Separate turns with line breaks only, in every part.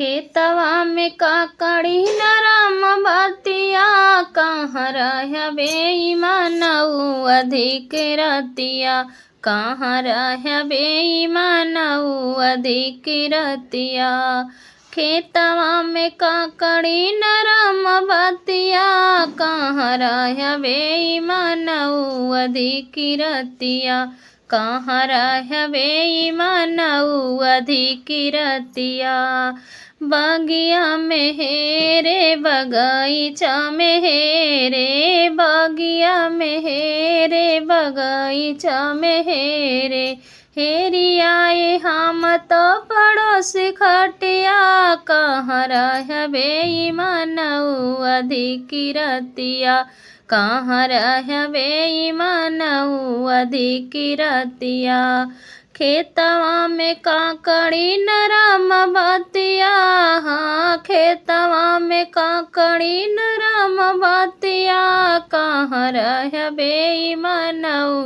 खेतवा में काकड़ी नरम बतिया, कहाँ रह बेईमानऊ अधिक रतिया, कहाँ रह बेईमानऊ अधिक रतिया। खेतवा में काकड़ी नरम बतिया, कहाँ रह बेईमानऊ अधिक रतिया, कहाँ रह बेईमानऊ अधिक रतिया। बगिया में हेरे बगीचा में हेरे, बगिया में हेरे बगीचा में हेरे, हेरी आए हम तो पड़ोस खटिया, कहाँ रह बेईमानऊ अधिक रतिया, कहाँ रह बेईमानऊ अधिक रतिया। खेतवा में काकड़ी नरम बतिया, हाँ खेतवा में काकड़ी नरम बतिया, कहाँ रह बेईमानऊ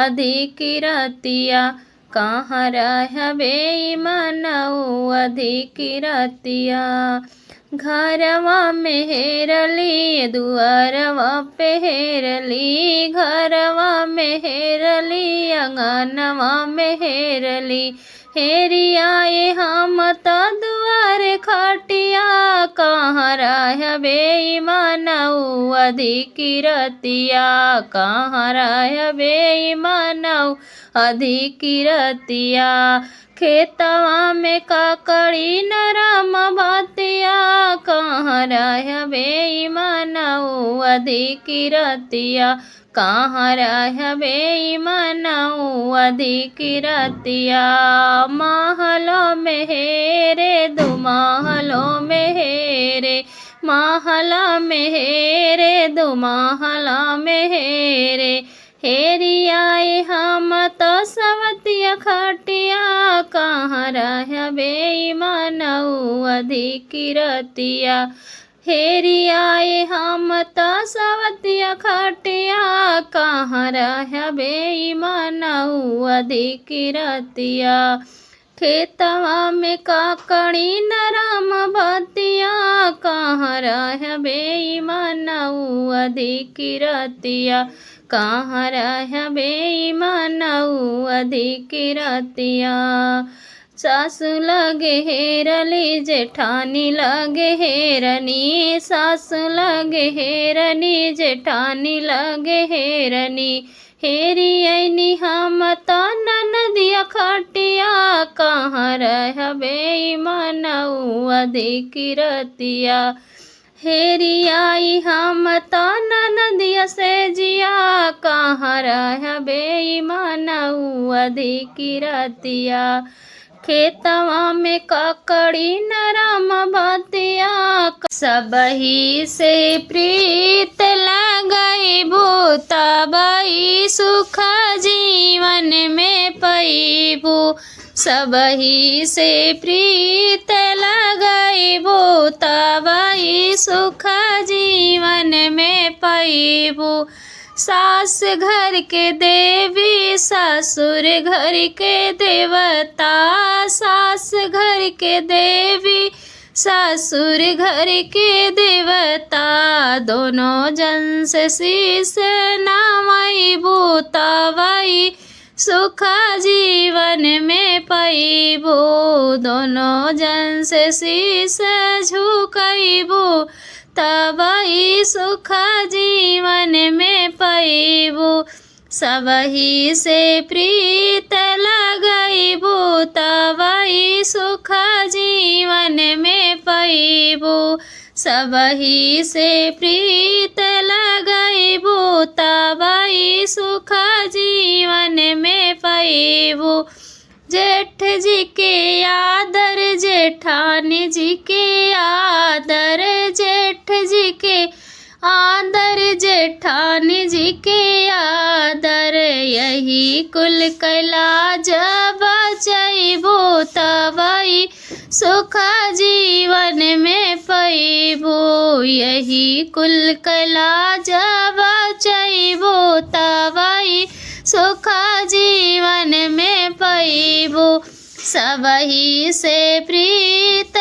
अधिक रतिया, कहाँ रह बेईमानऊ अधिक रतिया। घरवा में हेरली दुआरवा पे हेरली, घरवा में हेरली अंगनवा में हेरली, हेरी आए हम तो दुआर खटिया, कहाँ रह बेईमानऊ अधिक रतिया, कहाँ रह बेईमानऊ अधिक रतिया। खेतवा में काकड़ी नरम बतिया, कहाँ रह बेईमानऊ अधिक रतिया, कहाँ रह बेईमानऊ अधिक रतिया। महलों में हेरे दो महलों में हेरे, महला में हेरे दो महला में हेरे, हेरी आए हम तो सवतिया खटिया, कहाँ रह बेईमानऊ अधिक रतिया, हेरी आए हम तो सवतिया खटिया, कहाँ रह बेईमानऊ अधिक रतिया। खेतवा में काकड़ी नरम बतिया, कहाँ रह बेईमानऊ अधिक रतिया, कहाँ रह बेईमानऊ अधिक रतिया। सासु लगे हेरली जेठानी लगे हेरनी, सासु लगे हेरनी जेठानी लगे हेरनी, हेरी ऐनी हम तो ननदिया खटिया, कहाँ रह बेईमानऊ अधिक रतिया, हेरी आई हम तो ननदिया से जिया, कहाँ रह बेईमानऊ अधिक रतिया। खेतवा में काकड़ी नरम बतिया, सबही से प्रीत लगई भूतबई सुख जीवन में पैबू, सबही से प्रीत लगई भूतबई सुख जीवन में पैबू। सास घर के देवी ससुर घर के देवता, सास घर के देवी ससुर घर के देवता, दोनों जन से शीस नवाई भूतबई सुख जीवन में पैबू, दोनों जन से शीस झुकैबू, तबई सुख जीवन में पैबू। सबही से प्रीत लगैबू, तबई सुख जीवन में पैबू, सबही से प्रीत लगैबू, तबई सुख जीवन में पैबू। जेठ जी के आदर जेठानी जी के आदर, जेठ जी के आदर जेठानी जी के आदर, यही कुल कैला जब बचैबू, तबई सुख जीवन में पैबू, यही कुल कैला जब बचैबू, तबई सुख जीवन में पैबू। सबही से प्रीत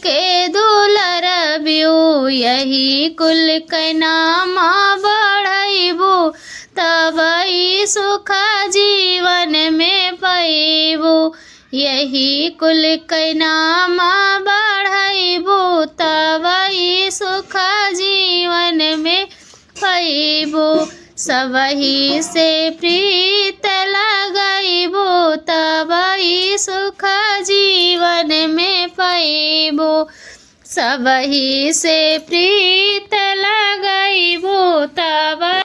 के दुलरबियु यही कुल के नामा बढ़ैबू तबई सुख जीवन में पैबू यही कुल के नामा बढ़ैबू तबई सुख जीवन में पैबू सबही से प्रीत लगैबू तबई सुख जीवन में पैबू सबही से प्रीत